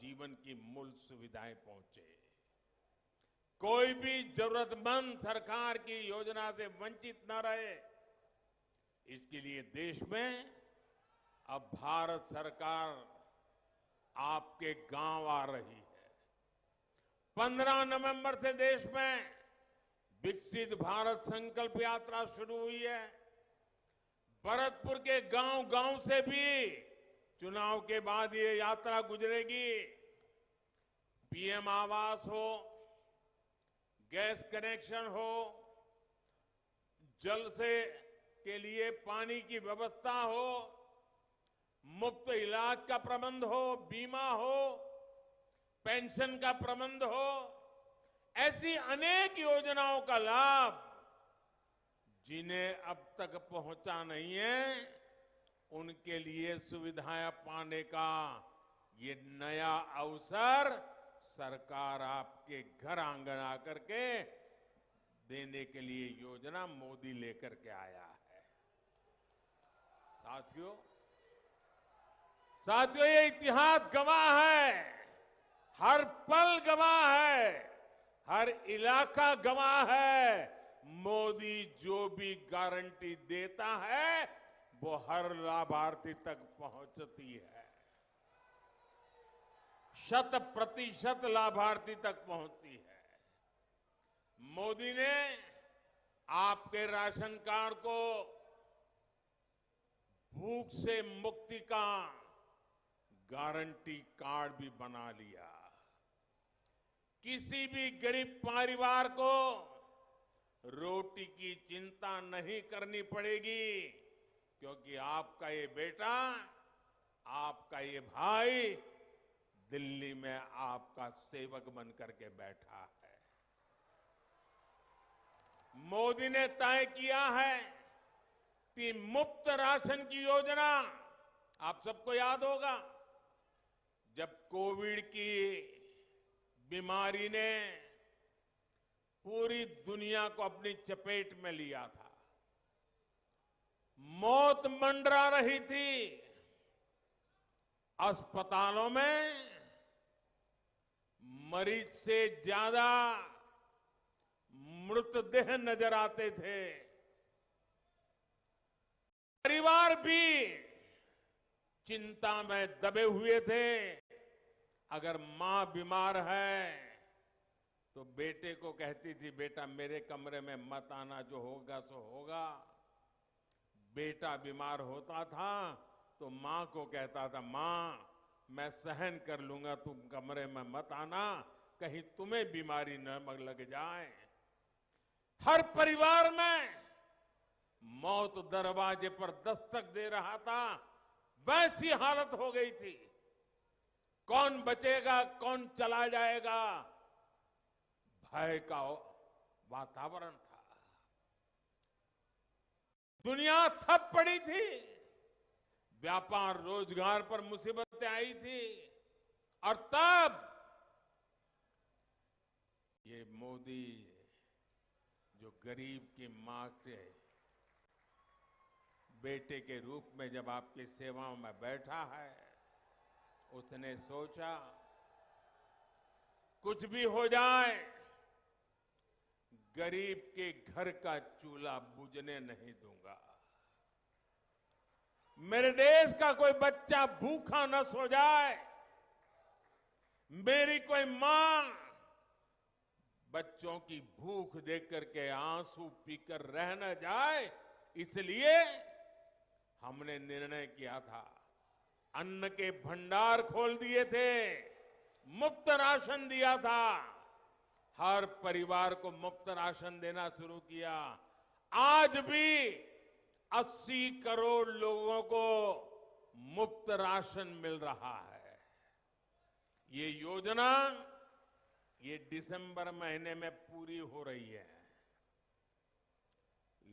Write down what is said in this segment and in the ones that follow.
जीवन की मूल सुविधाएं पहुंचे। कोई भी जरूरतमंद सरकार की योजना से वंचित न रहे, इसके लिए देश में अब भारत सरकार आपके गांव आ रही है। 15 नवंबर से देश में विकसित भारत संकल्प यात्रा शुरू हुई है। भरतपुर के गांव-गांव से भी चुनाव के बाद ये यात्रा गुजरेगी। पीएम आवास हो, गैस कनेक्शन हो, जल से के लिए पानी की व्यवस्था हो, मुफ्त इलाज का प्रबंध हो, बीमा हो, पेंशन का प्रबंध हो, ऐसी अनेक योजनाओं का लाभ जिन्हें अब तक पहुंचा नहीं है, उनके लिए सुविधाएं पाने का ये नया अवसर सरकार आपके घर आंगन आकर के देने के लिए योजना मोदी लेकर के आया है। साथियों, ये इतिहास गवाह है, हर पल गवाह है, हर इलाका गवाह है। मोदी जो भी गारंटी देता है वो हर लाभार्थी तक पहुंचती है, 100% लाभार्थी तक पहुंचती है। मोदी ने आपके राशन कार्ड को भूख से मुक्ति का गारंटी कार्ड भी बना लिया। किसी भी गरीब परिवार को रोटी की चिंता नहीं करनी पड़ेगी, क्योंकि आपका ये बेटा, आपका ये भाई दिल्ली में आपका सेवक बन करके बैठा है। मोदी ने तय किया है कि मुफ्त राशन की योजना, आप सबको याद होगा जब कोविड की बीमारी ने पूरी दुनिया को अपनी चपेट में लिया था, मौत मंडरा रही थी, अस्पतालों में मरीज से ज्यादा मृतदेह नजर आते थे। परिवार भी चिंता में दबे हुए थे। अगर मां बीमार है तो बेटे को कहती थी, बेटा मेरे कमरे में मत आना, जो होगा सो होगा। बेटा बीमार होता था तो मां को कहता था, मां मैं सहन कर लूंगा, तुम कमरे में मत आना, कहीं तुम्हें बीमारी न लग जाए। हर परिवार में मौत दरवाजे पर दस्तक दे रहा था, वैसी हालत हो गई थी। कौन बचेगा, कौन चला जाएगा, भय का वातावरण था। दुनिया थप पड़ी थी, व्यापार रोजगार पर मुसीबतें आई थी, और तब ये मोदी जो गरीब की मां के बेटे के रूप में जब आपकी सेवाओं में बैठा है, उसने सोचा कुछ भी हो जाए, गरीब के घर का चूल्हा बुझने नहीं दूंगा। मेरे देश का कोई बच्चा भूखा न सो जाए, मेरी कोई मां बच्चों की भूख देख करके आंसू पीकर रह न जाए, इसलिए हमने निर्णय किया था, अन्न के भंडार खोल दिए थे, मुफ्त राशन दिया था, हर परिवार को मुफ्त राशन देना शुरू किया। आज भी 80 करोड़ लोगों को मुफ्त राशन मिल रहा है। ये योजना ये दिसंबर महीने में पूरी हो रही है,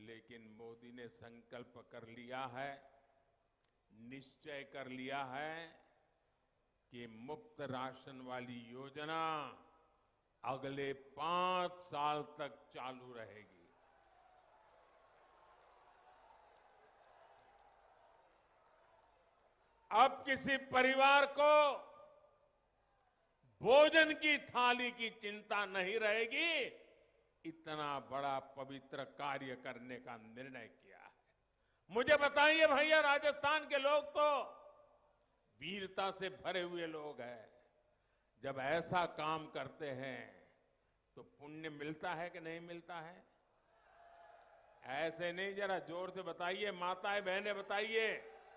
लेकिन मोदी ने संकल्प कर लिया है, निश्चय कर लिया है कि मुफ्त राशन वाली योजना अगले 5 साल तक चालू रहेगी। अब किसी परिवार को भोजन की थाली की चिंता नहीं रहेगी, इतना बड़ा पवित्र कार्य करने का निर्णय किया है। मुझे बताइए भैया, राजस्थान के लोग तो वीरता से भरे हुए लोग हैं। जब ऐसा काम करते हैं तो पुण्य मिलता है कि नहीं मिलता है? ऐसे नहीं, जरा जोर से बताइए, माताएं बहनें बताइए,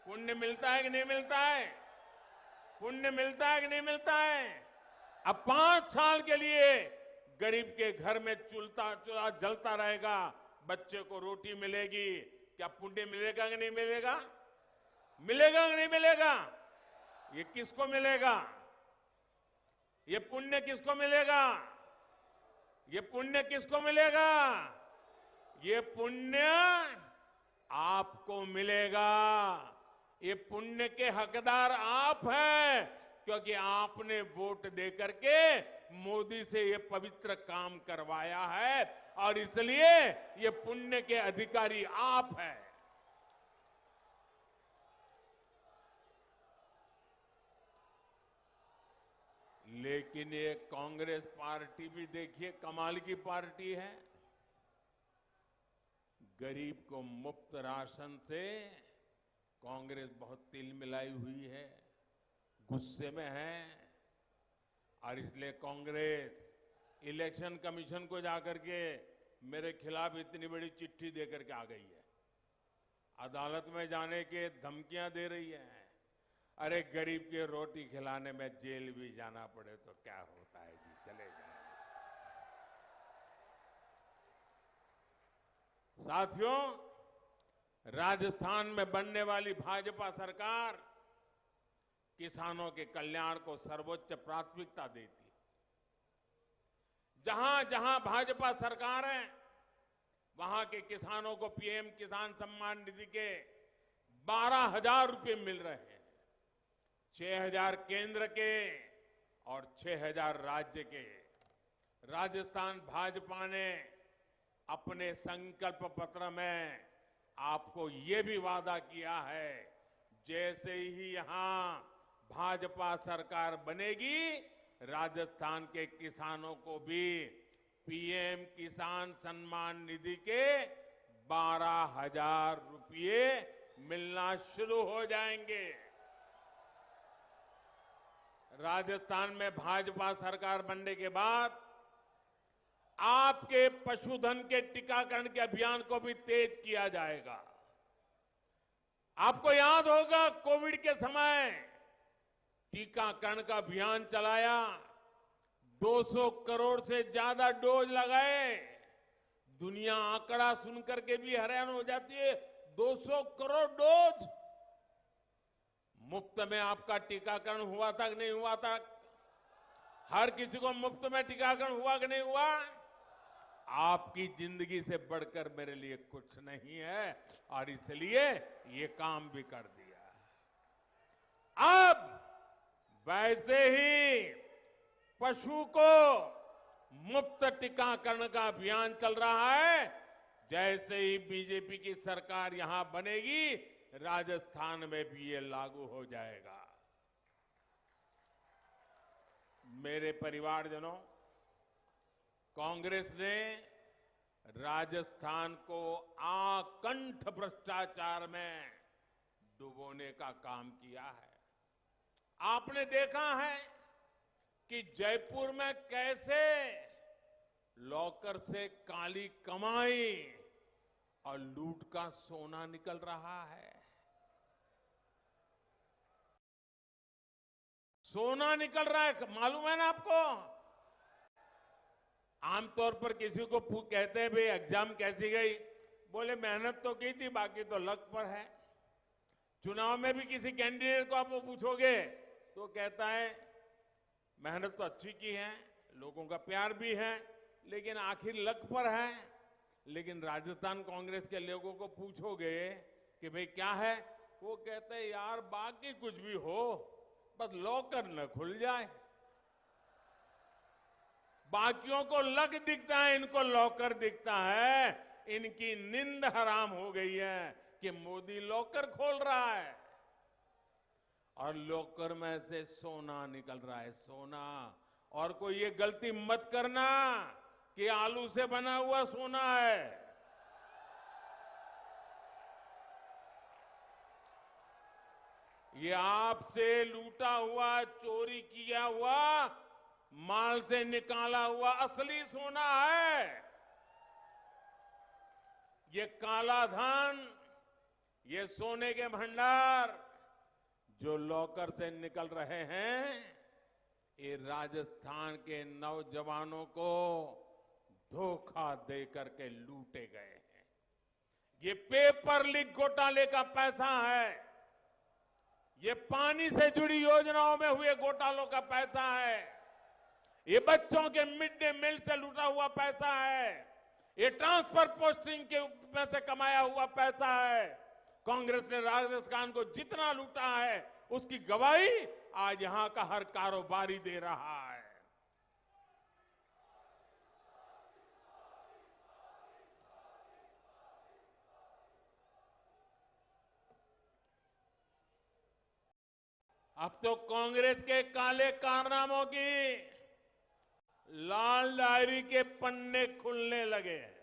पुण्य मिलता है कि नहीं मिलता है? पुण्य मिलता है कि नहीं मिलता है? अब 5 साल के लिए गरीब के घर में चूल्हा जलता रहेगा, बच्चे को रोटी मिलेगी, क्या पुण्य मिलेगा कि नहीं मिलेगा? मिलेगा कि नहीं मिलेगा? ये किसको मिलेगा? ये पुण्य किसको मिलेगा? ये पुण्य किसको मिलेगा? ये पुण्य आपको मिलेगा। ये पुण्य के हकदार आप हैं, क्योंकि आपने वोट दे करके मोदी से ये पवित्र काम करवाया है, और इसलिए ये पुण्य के अधिकारी आप हैं। लेकिन ये कांग्रेस पार्टी भी देखिए कमाल की पार्टी है। गरीब को मुफ्त राशन से कांग्रेस बहुत तिल मिलाई हुई है, गुस्से में है, और इसलिए कांग्रेस इलेक्शन कमीशन को जाकर के मेरे खिलाफ इतनी बड़ी चिट्ठी देकर के आ गई है। अदालत में जाने के धमकियां दे रही है। अरे गरीब के रोटी खिलाने में जेल भी जाना पड़े तो क्या होता है जी, चले जाए। साथियों, राजस्थान में बनने वाली भाजपा सरकार किसानों के कल्याण को सर्वोच्च प्राथमिकता देती है। जहां जहां भाजपा सरकार है, वहां के किसानों को पीएम किसान सम्मान निधि के 12,000 रुपए मिल रहे हैं। 6,000 केंद्र के और 6,000 राज्य के। राजस्थान भाजपा ने अपने संकल्प पत्र में आपको ये भी वादा किया है, जैसे ही यहां भाजपा सरकार बनेगी, राजस्थान के किसानों को भी पीएम किसान सम्मान निधि के 12,000 रुपये मिलना शुरू हो जाएंगे। राजस्थान में भाजपा सरकार बनने के बाद आपके पशुधन के टीकाकरण के अभियान को भी तेज किया जाएगा। आपको याद होगा, कोविड के समय टीकाकरण का अभियान चलाया, 200 करोड़ से ज्यादा डोज लगाए। दुनिया आंकड़ा सुनकर के भी हैरान हो जाती है, 200 करोड़ डोज मुफ्त में आपका टीकाकरण हुआ था कि नहीं हुआ था? हर किसी को मुफ्त में टीकाकरण हुआ कि नहीं हुआ? आपकी जिंदगी से बढ़कर मेरे लिए कुछ नहीं है, और इसलिए ये काम भी कर दिया। अब वैसे ही पशु को मुफ्त टीकाकरण का अभियान चल रहा है। जैसे ही बीजेपी की सरकार यहां बनेगी, राजस्थान में भी ये लागू हो जाएगा। मेरे परिवारजनों, कांग्रेस ने राजस्थान को आकंठ भ्रष्टाचार में डुबोने का काम किया है। आपने देखा है कि जयपुर में कैसे लॉकर से काली कमाई और लूट का सोना निकल रहा है। सोना निकल रहा है, मालूम है ना आपको? आमतौर पर किसी को कहते हैं, भाई एग्जाम कैसी गई? बोले मेहनत तो की थी, बाकी तो लक पर है। चुनाव में भी किसी कैंडिडेट को आप पूछोगे तो कहता है मेहनत तो अच्छी की है, लोगों का प्यार भी है, लेकिन आखिर लक पर है। लेकिन राजस्थान कांग्रेस के लोगों को पूछोगे कि भाई क्या है, वो कहते हैं यार बाकी कुछ भी हो, बस लॉकर न खुल जाए। बाकियों को लक दिखता है, इनको लॉकर दिखता है। इनकी नींद हराम हो गई है कि मोदी लॉकर खोल रहा है और लॉकर में से सोना निकल रहा है, सोना। और कोई ये गलती मत करना कि आलू से बना हुआ सोना है। ये आपसे लूटा हुआ, चोरी किया हुआ माल से निकाला हुआ असली सोना है। ये काला धन, ये सोने के भंडार जो लॉकर से निकल रहे हैं, ये राजस्थान के नौजवानों को धोखा देकर के लूटे गए हैं। ये पेपर लीक घोटाले का पैसा है, ये पानी से जुड़ी योजनाओं में हुए घोटालों का पैसा है, ये बच्चों के मिड डे मील से लूटा हुआ पैसा है, ये ट्रांसफर पोस्टिंग के में से कमाया हुआ पैसा है। कांग्रेस ने राजस्थान को जितना लूटा है उसकी गवाही आज यहां का हर कारोबारी दे रहा है। अब तो कांग्रेस के काले कारनामों की लाल डायरी के पन्ने खुलने लगे हैं।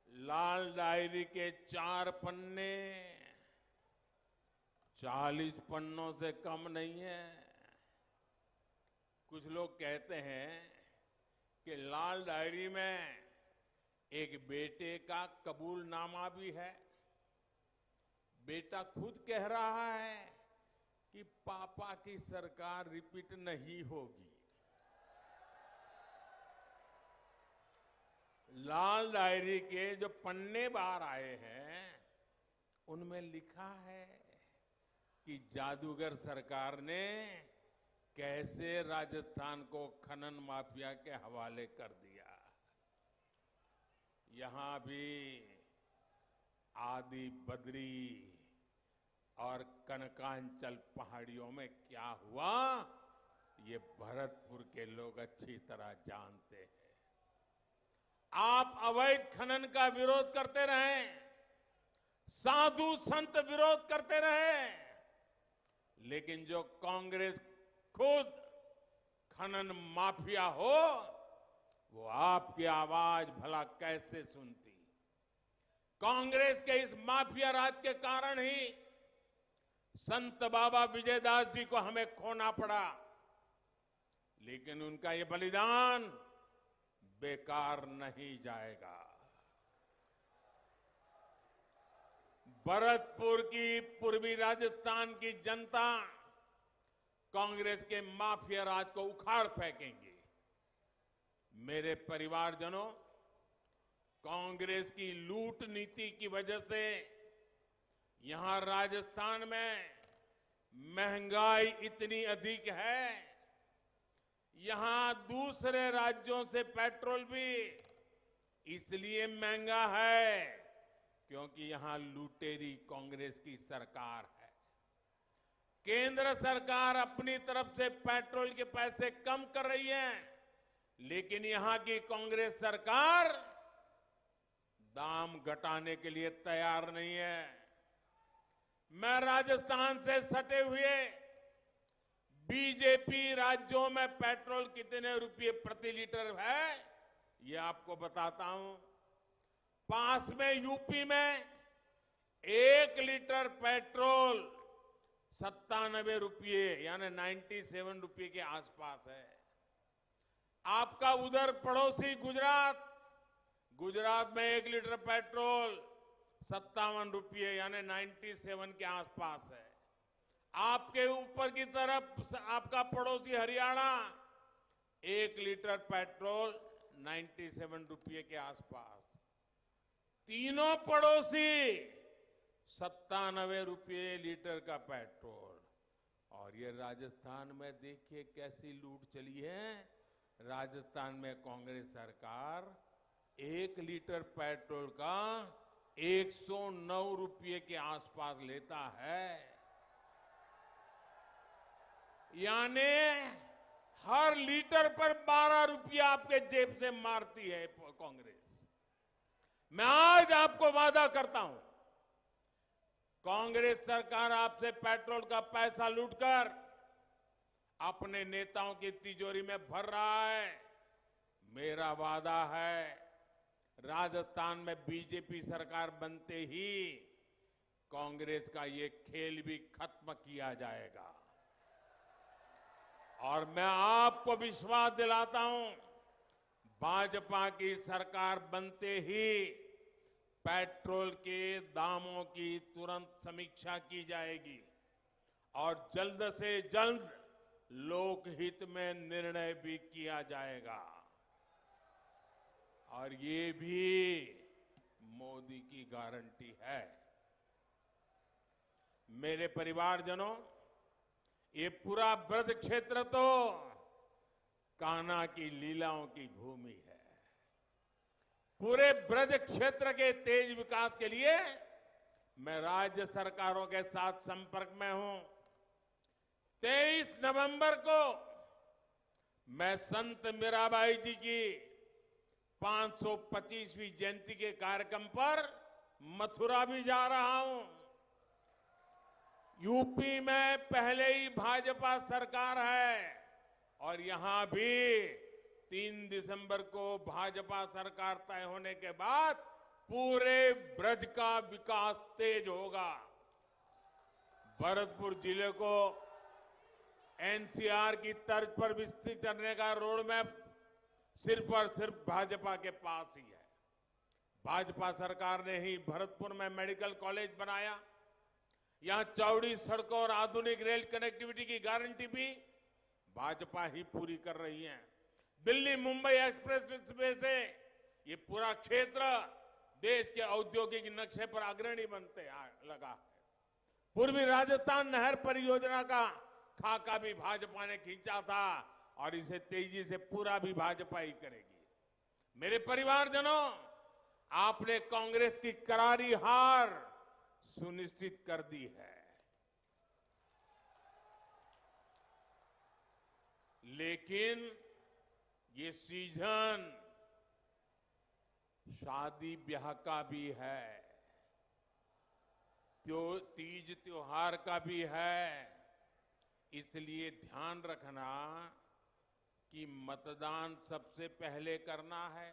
लाल डायरी के 4 पन्ने 40 पन्नों से कम नहीं है। कुछ लोग कहते हैं कि लाल डायरी में एक बेटे का कबूलनामा भी है। बेटा खुद कह रहा है कि पापा की सरकार रिपीट नहीं होगी। लाल डायरी के जो पन्ने बाहर आए हैं उनमें लिखा है कि जादूगर सरकार ने कैसे राजस्थान को खनन माफिया के हवाले कर दिया। यहां भी आदि बद्री और कनकांचल पहाड़ियों में क्या हुआ, ये भरतपुर के लोग अच्छी तरह जानते हैं। आप अवैध खनन का विरोध करते रहे, साधु संत विरोध करते रहे, लेकिन जो कांग्रेस खुद खनन माफिया हो, वो आपकी आवाज भला कैसे सुनती। कांग्रेस के इस माफिया राज के कारण ही संत बाबा विजयदास जी को हमें खोना पड़ा, लेकिन उनका ये बलिदान बेकार नहीं जाएगा। भरतपुर की पूर्वी राजस्थान की जनता कांग्रेस के माफिया राज को उखाड़ फेंकेंगे। मेरे परिवारजनों, कांग्रेस की लूट नीति की वजह से यहां राजस्थान में महंगाई इतनी अधिक है। यहां दूसरे राज्यों से पेट्रोल भी इसलिए महंगा है क्योंकि यहां लुटेरी कांग्रेस की सरकार है। केंद्र सरकार अपनी तरफ से पेट्रोल के पैसे कम कर रही है, लेकिन यहां की कांग्रेस सरकार दाम घटाने के लिए तैयार नहीं है। मैं राजस्थान से सटे हुए बीजेपी राज्यों में पेट्रोल कितने रुपये प्रति लीटर है ये आपको बताता हूं। पास में यूपी में 1 लीटर पेट्रोल 97 रुपये यानी 97 रुपये के आसपास है। आपका उधर पड़ोसी गुजरात में 1 लीटर पेट्रोल 57 रुपये यानी 97 के आसपास है। आपके ऊपर की तरफ आपका पड़ोसी हरियाणा 1 लीटर पेट्रोल 97 रुपये के आसपास। तीनों पड़ोसी 97 रुपये लीटर का पेट्रोल। और ये राजस्थान में देखिए कैसी लूट चली है। राजस्थान में कांग्रेस सरकार 1 लीटर पेट्रोल का 109 रुपये के आसपास लेता है, यानी हर लीटर पर 12 रुपया आपके जेब से मारती है कांग्रेस। मैं आज आपको वादा करता हूं, कांग्रेस सरकार आपसे पेट्रोल का पैसा लूटकर अपने नेताओं की तिजोरी में भर रहा है। मेरा वादा है, राजस्थान में बीजेपी सरकार बनते ही कांग्रेस का ये खेल भी खत्म किया जाएगा। और मैं आपको विश्वास दिलाता हूं, भाजपा की सरकार बनते ही पेट्रोल के दामों की तुरंत समीक्षा की जाएगी और जल्द से जल्द लोकहित में निर्णय भी किया जाएगा। और ये भी मोदी की गारंटी है। मेरे परिवारजनों, ये पूरा ब्रज क्षेत्र तो कान्हा की लीलाओं की भूमि है। पूरे ब्रज क्षेत्र के तेज विकास के लिए मैं राज्य सरकारों के साथ संपर्क में हूं। 23 नवंबर को मैं संत मीराबाई जी की 525वीं जयंती के कार्यक्रम पर मथुरा भी जा रहा हूं। यूपी में पहले ही भाजपा सरकार है और यहां भी 3 दिसंबर को भाजपा सरकार तय होने के बाद पूरे ब्रज का विकास तेज होगा। भरतपुर जिले को एनसीआर की तर्ज पर विकसित करने का रोड मैप सिर्फ और सिर्फ भाजपा के पास ही है। भाजपा सरकार ने ही भरतपुर में मेडिकल कॉलेज बनाया। यहां चौड़ी सड़कों और आधुनिक रेल कनेक्टिविटी की गारंटी भी भाजपा ही पूरी कर रही है। दिल्ली मुंबई एक्सप्रेस वे से ये पूरा क्षेत्र देश के औद्योगिक नक्शे पर अग्रणी बनते लगा है। पूर्वी राजस्थान नहर परियोजना का खाका भी भाजपा ने खींचा था और इसे तेजी से पूरा भी भाजपा ही करेगी। मेरे परिवारजनों, आपने कांग्रेस की करारी हार सुनिश्चित कर दी है, लेकिन ये सीजन शादी ब्याह का भी है, तीज त्योहार का भी है। इसलिए ध्यान रखना कि मतदान सबसे पहले करना है।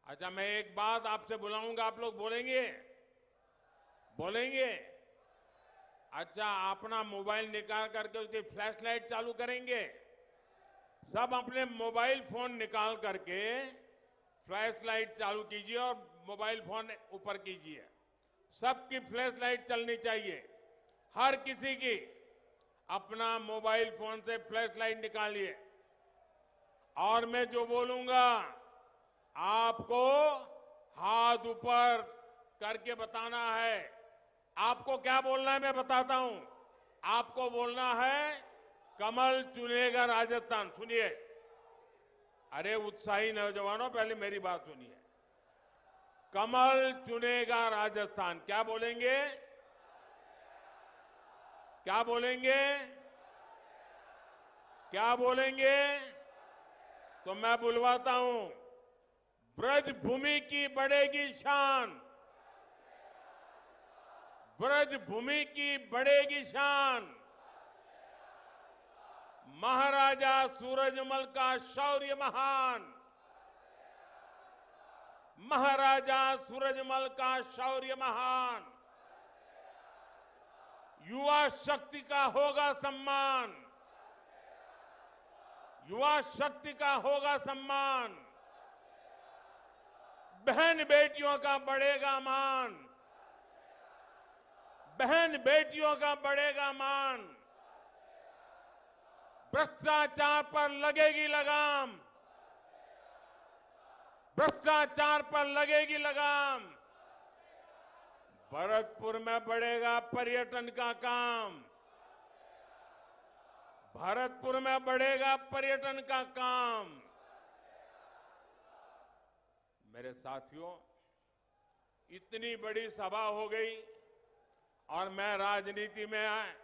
अच्छा, मैं एक बात आपसे बुलाऊंगा, आप लोग बोलेंगे? अच्छा, अपना मोबाइल निकाल करके उसकी फ्लैश लाइट चालू करेंगे। सब अपने मोबाइल फोन निकाल करके फ्लैश लाइट चालू कीजिए और मोबाइल फोन ऊपर कीजिए। सबकी फ्लैश लाइट चलनी चाहिए, हर किसी की। अपना मोबाइल फोन से फ्लैश लाइट निकालिए और मैं जो बोलूंगा आपको हाथ ऊपर करके बताना है। आपको क्या बोलना है मैं बताता हूं। आपको बोलना है, कमल चुनेगा राजस्थान। सुनिए, अरे उत्साही नौजवानों, पहले मेरी बात सुनिए। कमल चुनेगा राजस्थान। क्या बोलेंगे? क्या बोलेंगे? क्या बोलेंगे? तो मैं बुलवाता हूं, ब्रज भूमि की बढ़ेगी शान, ब्रज भूमि की बढ़ेगी शान। महाराजा सूरजमल का शौर्य महान, महाराजा सूरजमल का शौर्य महान। युवा शक्ति का होगा सम्मान, युवा शक्ति का होगा सम्मान। बहन बेटियों का बढ़ेगा मान, बहन बेटियों का बढ़ेगा मान। भ्रष्टाचार पर लगेगी लगाम, भ्रष्टाचार पर लगेगी लगाम। भरतपुर में बढ़ेगा पर्यटन का काम, भरतपुर में बढ़ेगा पर्यटन का काम। मेरे साथियों, इतनी बड़ी सभा हो गई और मैं राजनीति में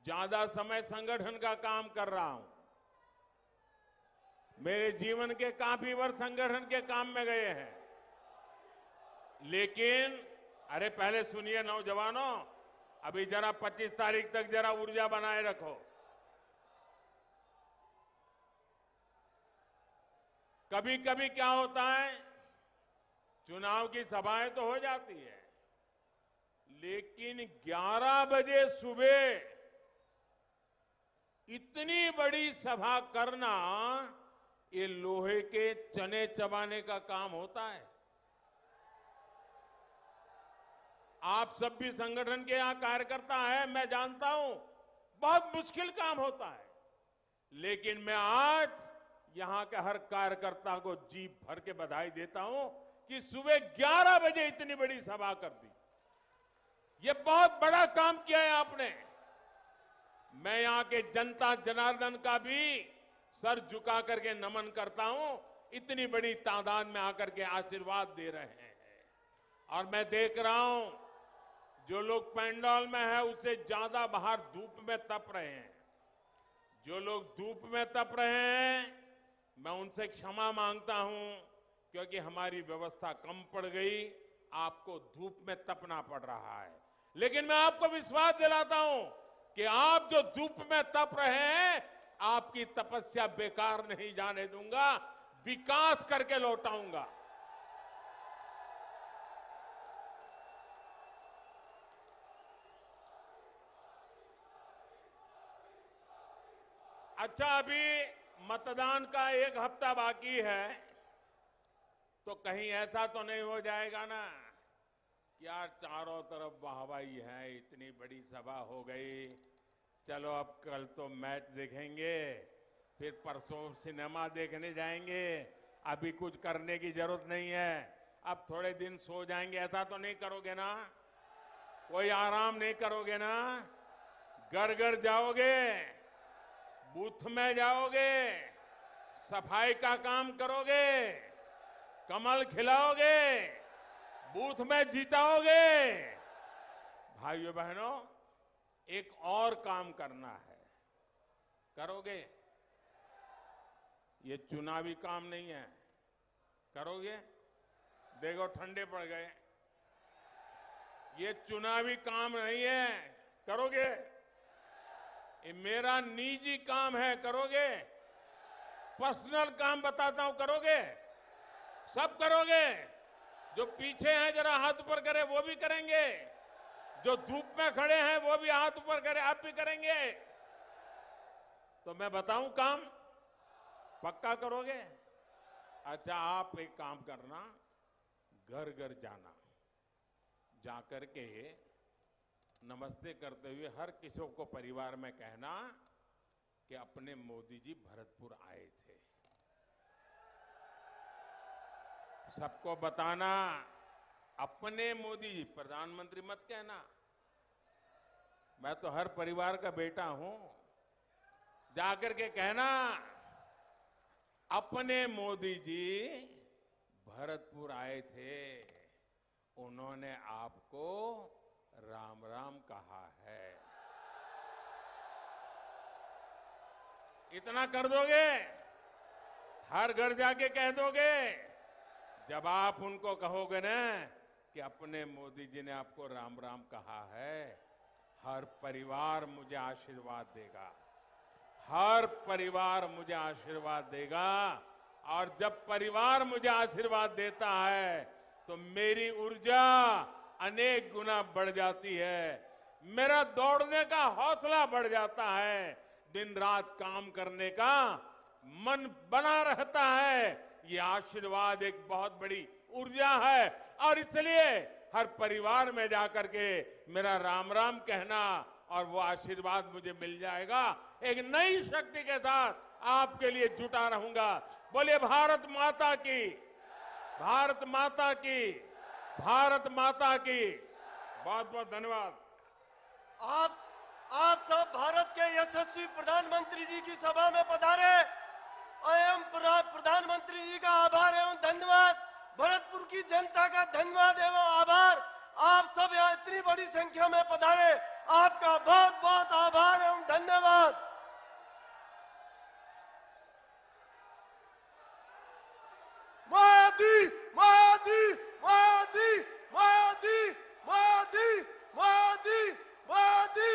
ज्यादा समय संगठन का काम कर रहा हूं। मेरे जीवन के काफी वर्ष संगठन के काम में गए हैं, लेकिन अरे पहले सुनिए नौजवानों, अभी जरा 25 तारीख तक जरा ऊर्जा बनाए रखो। कभी कभी क्या होता है, चुनाव की सभाएं तो हो जाती है, लेकिन 11 बजे सुबह इतनी बड़ी सभा करना ये लोहे के चने चबाने का काम होता है। आप सब भी संगठन के यहां कार्यकर्ता हैं, मैं जानता हूं, बहुत मुश्किल काम होता है, लेकिन मैं आज यहां के हर कार्यकर्ता को जी भर के बधाई देता हूं कि सुबह 11 बजे इतनी बड़ी सभा कर दी। ये बहुत बड़ा काम किया है आपने। मैं यहां के जनता जनार्दन का भी सर झुका करके नमन करता हूं, इतनी बड़ी तादाद में आकर के आशीर्वाद दे रहे हैं। और मैं देख रहा हूं जो लोग पंडाल में है उससे ज्यादा बाहर धूप में तप रहे हैं। जो लोग धूप में तप रहे हैं मैं उनसे क्षमा मांगता हूं, क्योंकि हमारी व्यवस्था कम पड़ गई, आपको धूप में तपना पड़ रहा है। लेकिन मैं आपको विश्वास दिलाता हूं कि आप जो धूप में तप रहे हैं, आपकी तपस्या बेकार नहीं जाने दूंगा, विकास करके लौटाऊंगा। अच्छा, अभी मतदान का 1 हफ्ता बाकी है, तो कहीं ऐसा तो नहीं हो जाएगा ना कि यार चारों तरफ वाहवाही है, इतनी बड़ी सभा हो गई, चलो अब कल तो मैच देखेंगे, फिर परसों सिनेमा देखने जाएंगे, अभी कुछ करने की जरूरत नहीं है, अब थोड़े दिन सो जाएंगे, ऐसा तो नहीं करोगे ना? कोई आराम नहीं करोगे ना? घर घर जाओगे, बूथ में जाओगे, सफाई का काम करोगे, कमल खिलाओगे, बूथ में जीताओगे। भाइयों बहनों, एक और काम करना है, करोगे? ये चुनावी काम नहीं है, करोगे? देखो ठंडे पड़ गए, ये चुनावी काम नहीं है, करोगे? ये मेरा निजी काम है, करोगे? पर्सनल काम बताता हूं, करोगे? सब करोगे? जो पीछे हैं जरा हाथ ऊपर करे, वो भी करेंगे। जो धूप में खड़े हैं वो भी हाथ ऊपर करे, आप भी करेंगे। तो मैं बताऊं काम पक्का करोगे? अच्छा, आप एक काम करना, घर घर जाना, जाकर के नमस्ते करते हुए हर किसी को परिवार में कहना कि अपने मोदी जी भरतपुर आए थे। सबको बताना अपने मोदी जी, प्रधानमंत्री मत कहना। मैं तो हर परिवार का बेटा हूं। जाकर के कहना अपने मोदी जी भरतपुर आए थे, उन्होंने आपको राम राम कहा है। इतना कर दोगे? हर घर जाके कह दोगे? जब आप उनको कहोगे ना कि अपने मोदी जी ने आपको राम राम कहा है, हर परिवार मुझे आशीर्वाद देगा, हर परिवार मुझे आशीर्वाद देगा। और जब परिवार मुझे आशीर्वाद देता है तो मेरी ऊर्जा अनेक गुना बढ़ जाती है, मेरा दौड़ने का हौसला बढ़ जाता है, दिन रात काम करने का मन बना रहता है। ये आशीर्वाद एक बहुत बड़ी ऊर्जा है, और इसलिए हर परिवार में जाकर के मेरा राम राम कहना और वो आशीर्वाद मुझे मिल जाएगा। एक नई शक्ति के साथ आपके लिए जुटा रहूंगा। बोलिए भारत माता की, भारत माता की, भारत माता की। बहुत बहुत धन्यवाद। आप सब भारत के यशस्वी प्रधानमंत्री जी की सभा में पधारे। एवं प्रधानमंत्री जी का आभार एवं धन्यवाद। भरतपुर की जनता का धन्यवाद एवं आभार। आप सब यहाँ इतनी बड़ी संख्या में पधारे, आपका बहुत बहुत आभार एवं धन्यवाद। मोदी मोदी मोदी मोदी मोदी मोदी मोदी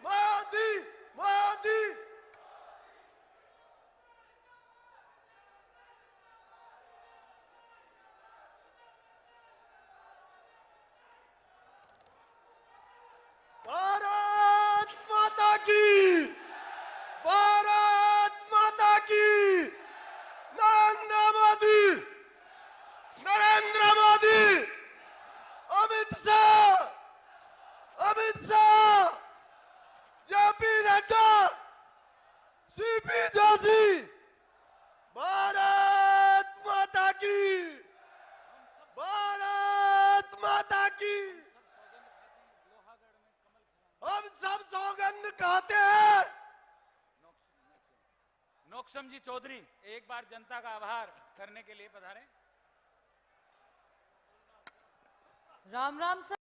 मोदी मोदी। मोक्षम जी चौधरी एक बार जनता का आभार करने के लिए पधारें। राम राम सर।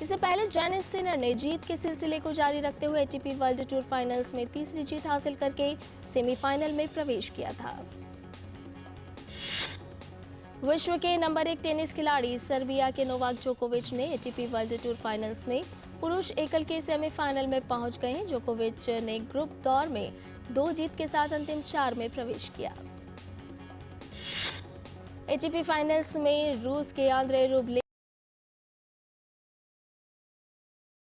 इससे पहले जैनिस सिनर ने जीत के सिलसिले को जारी रखते हुए एटीपी वर्ल्ड टूर फाइनल्स में तीसरी जीत हासिल करके सेमीफाइनल में प्रवेश किया था। विश्व के नंबर 1 टेनिस खिलाड़ी सर्बिया के नोवाक जोकोविच ने एटीपी वर्ल्ड टूर फाइनल्स में पुरुष एकल के सेमीफाइनल में पहुंच गए हैं। जोकोविच ने ग्रुप दौर में 2 जीत के साथ अंतिम 4 में प्रवेश किया। एटीपी फाइनल्स में रूस के Andre Rublev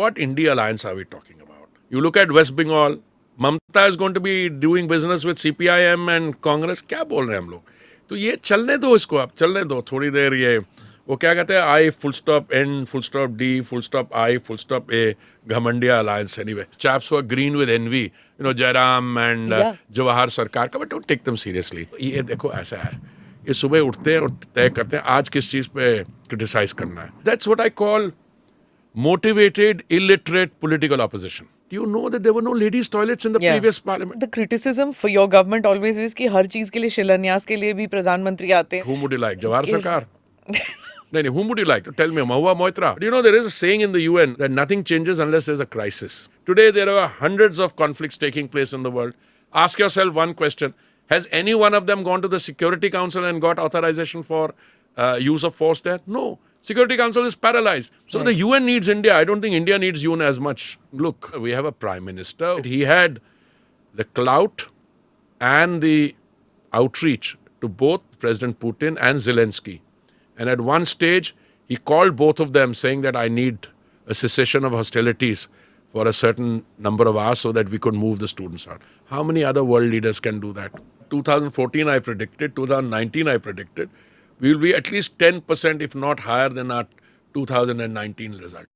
What India alliance are we talking about? You look at West Bengal, Mamata is going to be doing business with CPIM and Congress. क्या बोल रहे हैं हम लोग? तो ये चलने दो इसको, आप चलने दो थोड़ी देर। ये वो क्या कहते हैं, I full stop N full stop D full stop I full stop A घमंडिया alliance anyway. Chaps who are green with envy, you know, Jairam and Jawahar सरकार का, but don't take them seriously. ये देखो ऐसा है, ये सुबह उठते हैं और तय करते हैं आज किस चीज पे क्रिटिसाइज करना है. That's what I call motivated, illiterate political opposition. Do you know that there were no ladies' toilets in the previous parliament? The criticism for your government always is कि हर चीज के लिए शिलान्यास के लिए भी प्रधानमंत्री आते हैं. Whom would you like? Jawahar Sarkar? No, whom would you like? Tell me, Mahua Moitra. Do you know there is a saying in the UN that nothing changes unless there's a crisis? Today there are hundreds of conflicts taking place in the world. Ask yourself one question. Has any one of them gone to the Security Council and got authorization for use of force there? No. Security Council is paralyzed. So the UN needs India. I don't think India needs UN as much. Look, we have a Prime Minister. He had the clout and the outreach to both President Putin and Zelensky. And at one stage, he called both of them saying that I need a cessation of hostilities for a certain number of hours so that we could move the students out. How many other world leaders can do that? 2014 I predicted, 2019 I predicted. We will be at least 10%, if not higher than our 2019 result.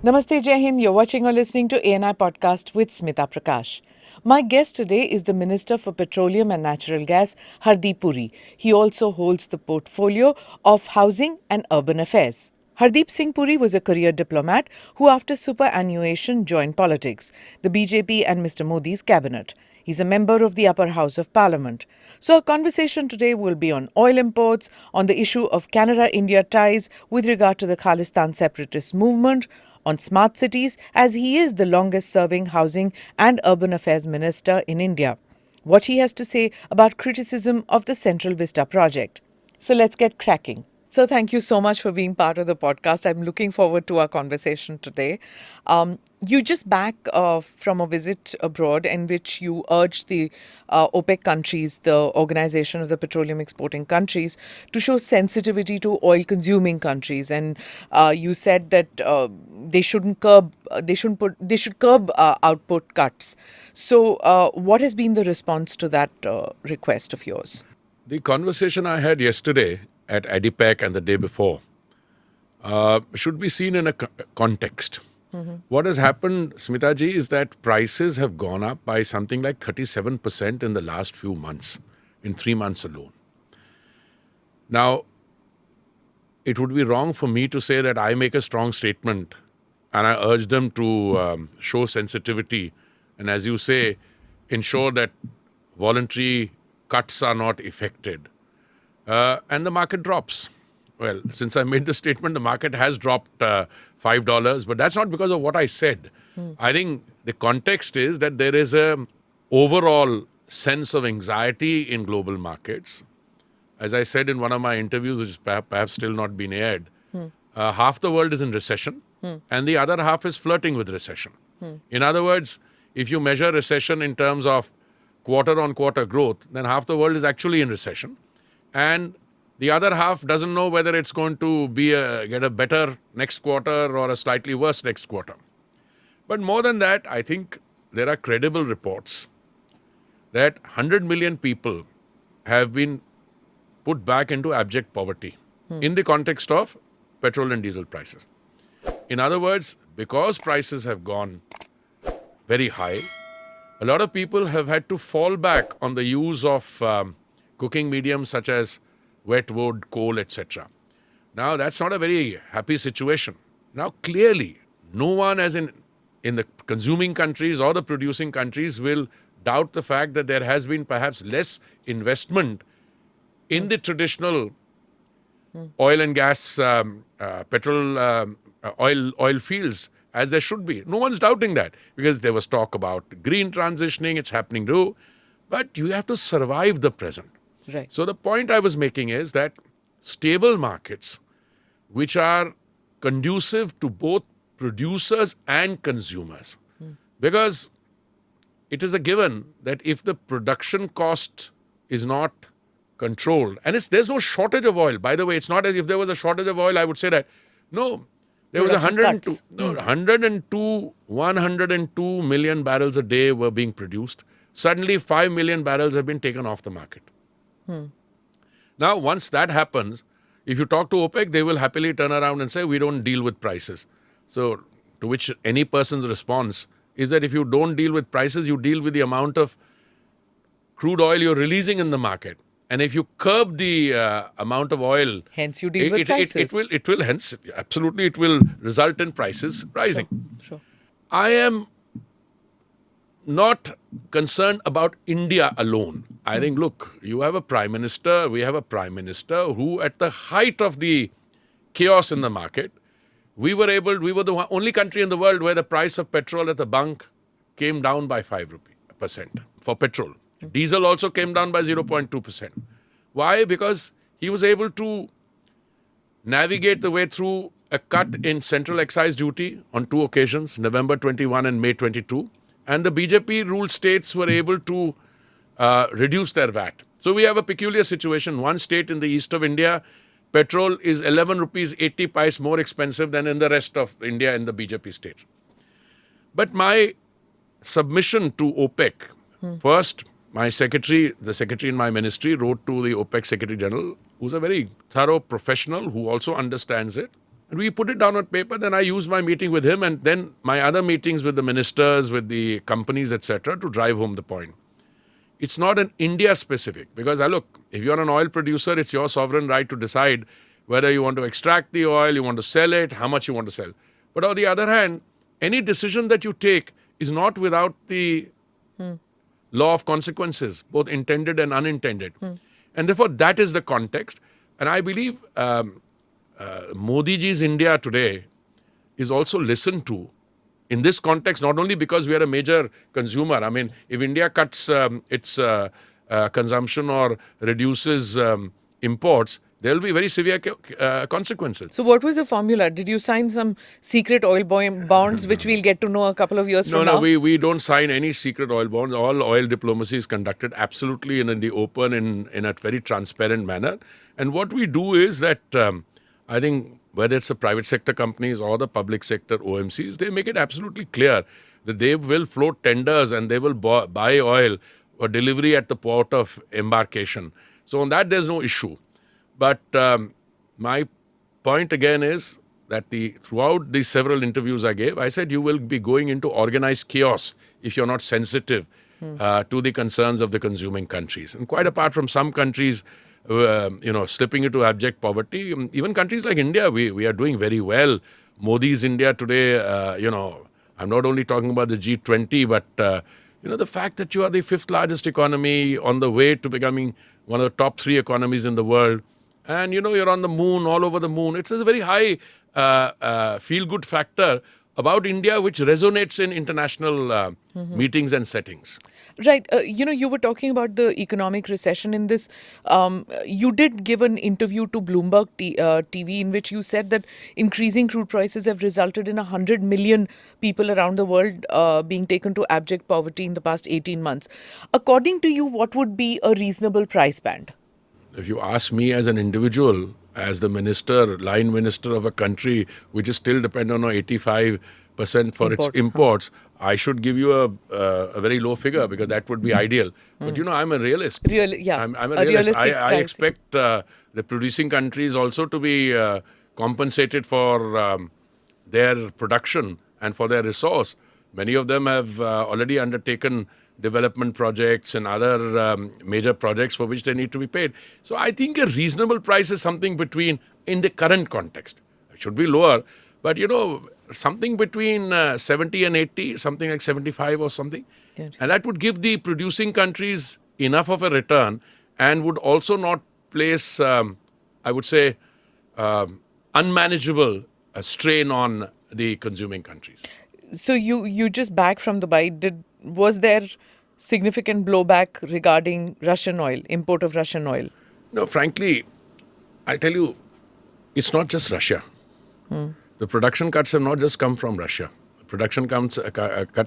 Namaste, Jai Hind. You're watching or listening to ANI Podcast with Smita Prakash. My guest today is the Minister for Petroleum and Natural Gas, Hardeep Puri. He also holds the portfolio of Housing and Urban Affairs. Hardeep Singh Puri was a career diplomat who after superannuation joined politics, the BJP and Mr. Modi's cabinet. He's a member of the upper house of parliament. So our conversation today will be on oil imports, on the issue of Canada-India ties with regard to the Khalistan separatist movement, on smart cities as he is the longest serving housing and urban affairs minister in India. What he has to say about criticism of the Central Vista project. So let's get cracking. So thank you so much for being part of the podcast. I'm looking forward to our conversation today. You just back from a visit abroad in which you urged the OPEC countries, the Organization of the Petroleum Exporting Countries, to show sensitivity to oil-consuming countries, and you said that they should curb output cuts. So, what has been the response to that request of yours? The conversation I had yesterday at ADIPEC and the day before should be seen in a context. Mm-hmm. What has happened, Smita ji, is that prices have gone up by something like 37% in the last few months, in 3 months alone. Now, it would be wrong for me to say that I make a strong statement and I urge them to show sensitivity and, as you say, ensure that voluntary cuts are not effected. And the market drops. Well, since I made the statement, the market has dropped $5, but that's not because of what I said. I think the context is that there is a overall sense of anxiety in global markets. As I said in one of my interviews, which is perhaps still not been aired, half the world is in recession and the other half is flirting with recession. In other words, if you measure recession in terms of quarter-on-quarter growth, then half the world is actually in recession. And the other half doesn't know whether it's going to be get a better next quarter or a slightly worse next quarter. But more than that, I think there are credible reports that 100 million people have been put back into abject poverty in the context of petrol and diesel prices. In other words, because prices have gone very high, a lot of people have had to fall back on the use of cooking mediums such as wet wood, coal, etc. Now, that's not a very happy situation. Now, clearly, no one as in the consuming countries or the producing countries will doubt the fact that there has been perhaps less investment in the traditional oil and gas, petrol, oil fields as there should be. No one's doubting that because there was talk about green transitioning, it's happening too. But you have to survive the present. Right. So the point I was making is that stable markets, which are conducive to both producers and consumers, because it is a given that if the production cost is not controlled, and there's no shortage of oil. By the way, it's not as if there was a shortage of oil, I would say that. No, there was 102 million barrels a day were being produced. Suddenly, 5 million barrels have been taken off the market. Now, once that happens, if you talk to OPEC, they will happily turn around and say, we don't deal with prices. So, to which any person's response is that if you don't deal with prices, you deal with the amount of crude oil you're releasing in the market. And if you curb the amount of oil, hence you deal with prices. It will hence, absolutely, it will result in prices rising. Sure. I am not concerned about India alone. I think, look, you have a prime minister, we have a prime minister who at the height of the chaos in the market, we were the only country in the world where the price of petrol at the bunk came down by 5% for petrol. Diesel also came down by 0.2%. Why? Because he was able to navigate the way through a cut in central excise duty on 2 occasions, November 21 and May 22. And the BJP ruled states were able to reduce their VAT. So we have a peculiar situation. One state in the east of India, petrol is 11 rupees 80 paise more expensive than in the rest of India in the BJP states. But my submission to OPEC, first, my secretary, the secretary in my ministry, wrote to the OPEC Secretary General, who's a very thorough professional who also understands it. And we put it down on paper. Then I used my meeting with him and then my other meetings with the ministers, with the companies, etc., to drive home the point. It's not an India specific because, look, if you're an oil producer, it's your sovereign right to decide whether you want to extract the oil, you want to sell it, how much you want to sell. But on the other hand, any decision that you take is not without the law of consequences, both intended and unintended. And therefore, that is the context. And I believe Modi ji's India today is also listened to in this context, not only because we are a major consumer. I mean, if India cuts its consumption or reduces imports, there will be very severe consequences. So what was the formula? Did you sign some secret oil bonds, which we'll get to know a couple of years from now? No, we don't sign any secret oil bonds. All oil diplomacy is conducted absolutely in the open, in a very transparent manner. And what we do is that I think whether it's the private sector companies or the public sector OMCs, they make it absolutely clear that they will float tenders and they will buy oil or delivery at the port of embarkation. So on that, there's no issue. But my point again is that throughout the several interviews I gave, I said you will be going into organized chaos if you're not sensitive to the concerns of the consuming countries. And quite apart from some countries, slipping into abject poverty, even countries like India, we are doing very well. Modi's India today, I'm not only talking about the G20, but, the fact that you are the 5th largest economy on the way to becoming one of the top 3 economies in the world. And, you're on the moon, all over the moon. It's a very high feel-good factor about India which resonates in international meetings and settings. Right. You were talking about the economic recession in this. You did give an interview to Bloomberg TV in which you said that increasing crude prices have resulted in 100 million people around the world being taken to abject poverty in the past 18 months. According to you, what would be a reasonable price band? If you ask me as an individual, as the line minister of a country which is still dependent on 85% for its imports, I should give you a very low figure because that would be ideal. But I'm a realist. I'm a realist. I expect the producing countries also to be compensated for their production and for their resource. Many of them have already undertaken development projects and other major projects for which they need to be paid. So I think a reasonable price is something between, in the current context, it should be lower, but something between 70 and 80, something like 75 or something. Good. And that would give the producing countries enough of a return and would also not place, I would say, unmanageable strain on the consuming countries. So you just back from Dubai. Was there significant blowback regarding Russian oil, import of Russian oil? No, frankly, I tell you, it's not just Russia. The production cuts have not just come from Russia. Production cuts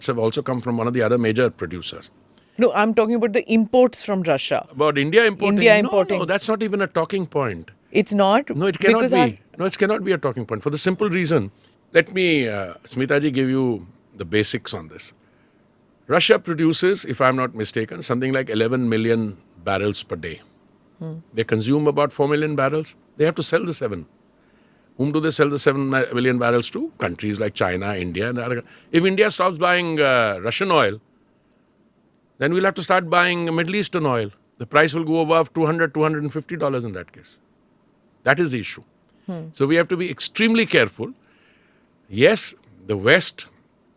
have also come from one of the other major producers. No, I'm talking about the imports from Russia. About India importing? No, that's not even a talking point. It's not? No, it cannot be. No, it cannot be a talking point for the simple reason. Let me, Smitaji, give you the basics on this. Russia produces, if I'm not mistaken, something like 11 million barrels per day. They consume about 4 million barrels. They have to sell the 7. Whom do they sell the 7 million barrels to? Countries like China, India, and other. If India stops buying Russian oil, then we'll have to start buying Middle Eastern oil. The price will go above $200, $250 in that case. That is the issue. So we have to be extremely careful. Yes, the West,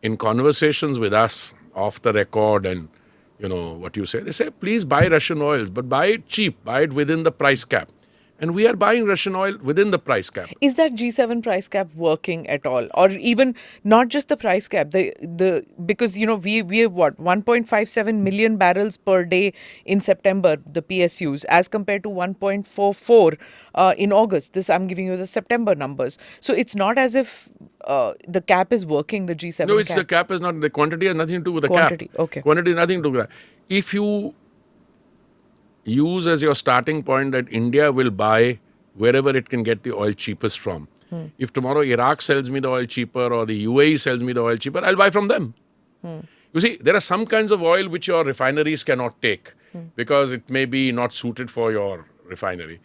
in conversations with us off the record and, what you say, they say, please buy Russian oils, but buy it cheap, buy it within the price cap. And we are buying Russian oil within the price cap. Is that G7 price cap working at all? Or even not just the price cap, because, we have 1.57 million barrels per day in September, the PSUs, as compared to 1.44 in August. This, I'm giving you the September numbers. So it's not as if the cap is working, the G7 No, cap. the cap is not, the quantity has nothing to do with the quantity, cap. Okay. Quantity has nothing to do with that. If you use as your starting point that India will buy wherever it can get the oil cheapest from. If tomorrow Iraq sells me the oil cheaper or the UAE sells me the oil cheaper, I'll buy from them. You see, there are some kinds of oil which your refineries cannot take because it may be not suited for your refinery.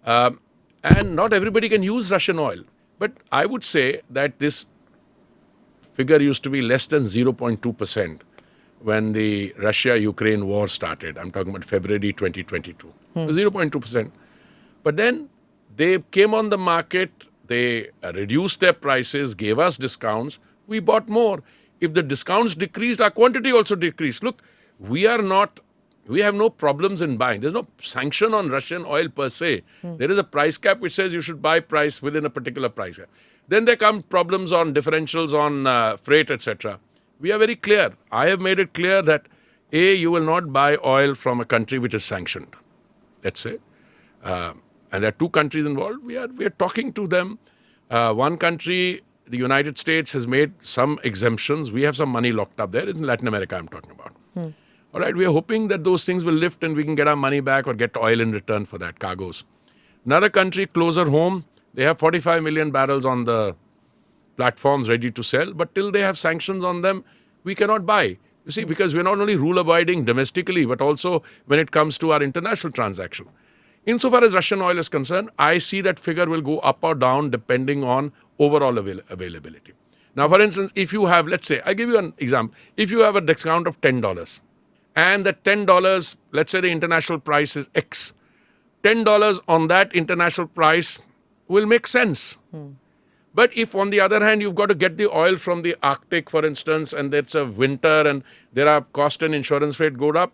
And not everybody can use Russian oil. But I would say that this figure used to be less than 0.2%. when the Russia-Ukraine war started. I'm talking about February 2022. 0.2%. But then they came on the market, they reduced their prices, gave us discounts, we bought more. If the discounts decreased, our quantity also decreased. Look, we have no problems in buying. There's no sanction on Russian oil per se. There is a price cap which says you should buy price within a particular price cap. Then there come problems on differentials on freight, etc. We are very clear. I have made it clear that A, you will not buy oil from a country which is sanctioned, let's say. And there are two countries involved. We are talking to them. One country, the United States, has made some exemptions. We have some money locked up there. In Latin America, I'm talking about. All right, we are hoping that those things will lift and we can get our money back or get oil in return for that, cargoes. Another country, closer home, they have 45 million barrels on the platforms ready to sell, but till they have sanctions on them, we cannot buy. You see, because we're not only rule-abiding domestically, but also when it comes to our international transaction. Insofar as Russian oil is concerned, I see that figure will go up or down depending on overall availability. Now, for instance, if you have, let's say, I give you an example. If you have a discount of $10 and that $10, let's say the international price is X, $10 on that international price will make sense. But if, on the other hand, you've got to get the oil from the Arctic, for instance, and it's a winter and there are cost and insurance rate go up,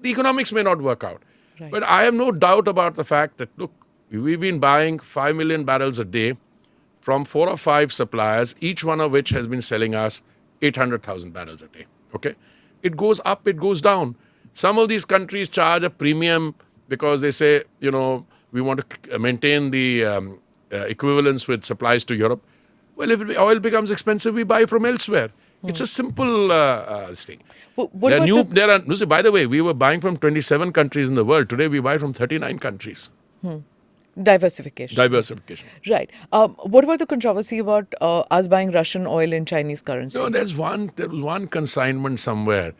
the economics may not work out. Right. But I have no doubt about the fact that, look, we've been buying 5 million barrels a day from 4 or 5 suppliers, each one of which has been selling us 800,000 barrels a day. Okay? It goes up, it goes down. Some of these countries charge a premium because they say, we want to maintain the equivalence with supplies to Europe. Well, if oil becomes expensive, we buy from elsewhere. It's a simple thing. By the way, we were buying from 27 countries in the world. Today, we buy from 39 countries. Diversification. Right. What about the controversy about us buying Russian oil in Chinese currency? No, there was one consignment somewhere.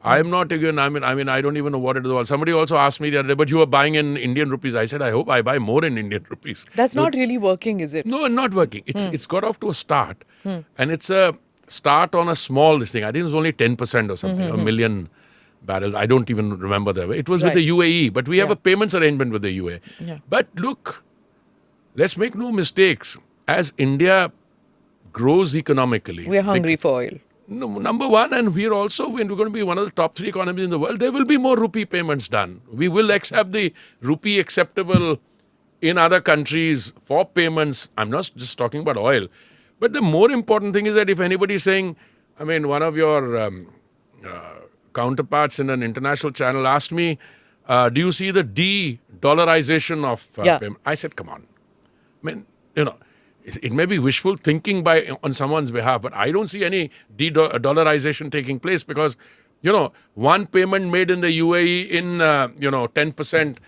I'm not again. I don't even know what it was. Somebody also asked me the other day, but you were buying in Indian rupees. I said, I hope I buy more in Indian rupees. That's not really working, is it? No, not working. It's got off to a start, and it's a start on a small thing. I think it was only 10% or something, a million barrels. I don't even remember the way. It was with the UAE, but we have a payments arrangement with the UAE. Yeah. But look, let's make no mistakes. As India grows economically, we're hungry for oil. No, number one, and we're going to be one of the top 3 economies in the world. There will be more rupee payments done. We will accept the rupee acceptable in other countries for payments. I'm not just talking about oil. But the more important thing is that if anybody is saying, one of your counterparts in an international channel asked me, do you see the de-dollarization of payment? I said, come on. It may be wishful thinking on someone's behalf, but I don't see any de-dollarization taking place because, one payment made in the UAE in, 10%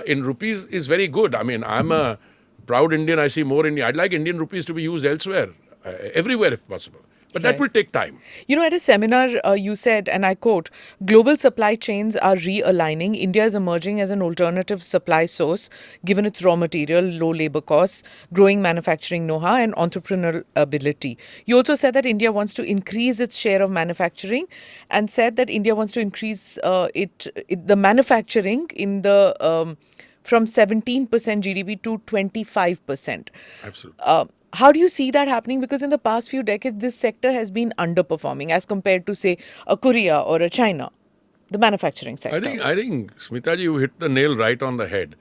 in rupees is very good. I'm a proud Indian. I see more Indian. I'd like Indian rupees to be used elsewhere, everywhere if possible. But that will take time. At a seminar, you said, and I quote, global supply chains are realigning. India is emerging as an alternative supply source, given its raw material, low labor costs, growing manufacturing know-how, and entrepreneurial ability. You also said that India wants to increase its share of manufacturing and said that India wants to increase the manufacturing in the from 17% GDP to 25%. Absolutely. How do you see that happening? Because in the past few decades, this sector has been underperforming as compared to, say, a Korea or a China, the manufacturing sector. I think, Smitaji, you hit the nail right on the head.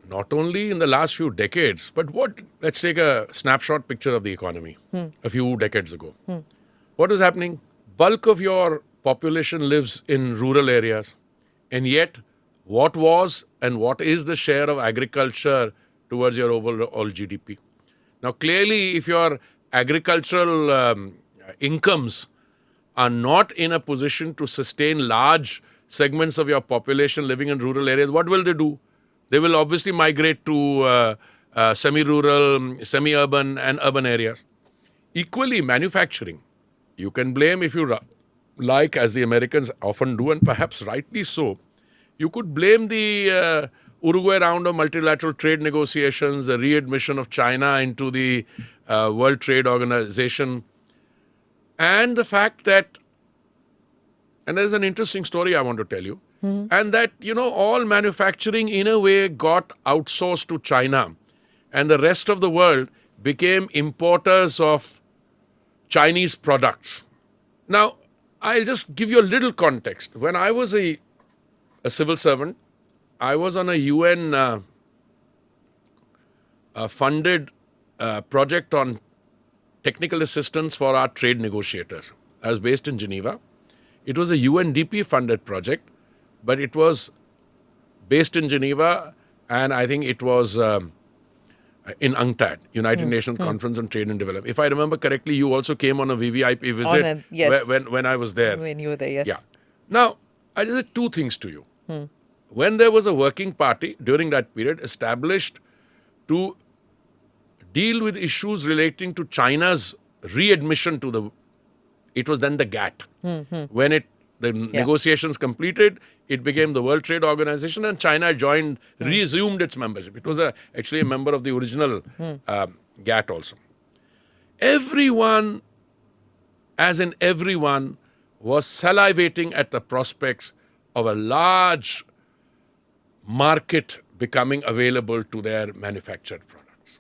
Not only in the last few decades, but let's take a snapshot picture of the economy a few decades ago. What was happening? Bulk of your population lives in rural areas, and yet what was and what is the share of agriculture towards your overall GDP? Now, clearly, if your agricultural incomes are not in a position to sustain large segments of your population living in rural areas, what will they do? They will obviously migrate to semi-rural, semi-urban and urban areas. Equally, manufacturing. You can blame if you like, as the Americans often do, and perhaps rightly so. You could blame the Uruguay round of multilateral trade negotiations, the readmission of China into the World Trade Organization, and the fact that, and there's an interesting story I want to tell you, and that, all manufacturing in a way got outsourced to China, and the rest of the world became importers of Chinese products. Now, I'll just give you a little context. When I was a civil servant, I was on a UN funded project on technical assistance for our trade negotiators. I was based in Geneva. It was a UNDP funded project, but it was based in Geneva, and I think it was in UNCTAD, United Nations Conference on Trade and Development. If I remember correctly, you also came on a VVIP visit yes. when I was there. When you were there, yes. Yeah. Now, I just said 2 things to you. When there was a working party during that period established to deal with issues relating to China's readmission to it was then the GATT. When the negotiations completed, it became the World Trade Organization, and China resumed its membership. It was actually a member of the original GATT also. Everyone, as in everyone, was salivating at the prospects of a large market becoming available to their manufactured products.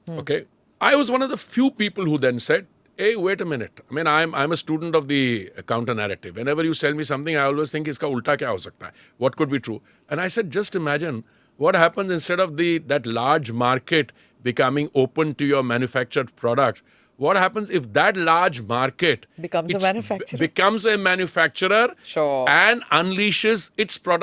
Okay? I was one of the few people who then said, hey, wait a minute. I'm a student of the counter-narrative. Whenever you tell me something, I always think, iska ulta kya ho sakta hai? What could be true? And I said, just imagine what happens instead of that large market becoming open to your manufactured products, what happens if that large market Becomes a manufacturer. becomes a manufacturer Sure. and unleashes its product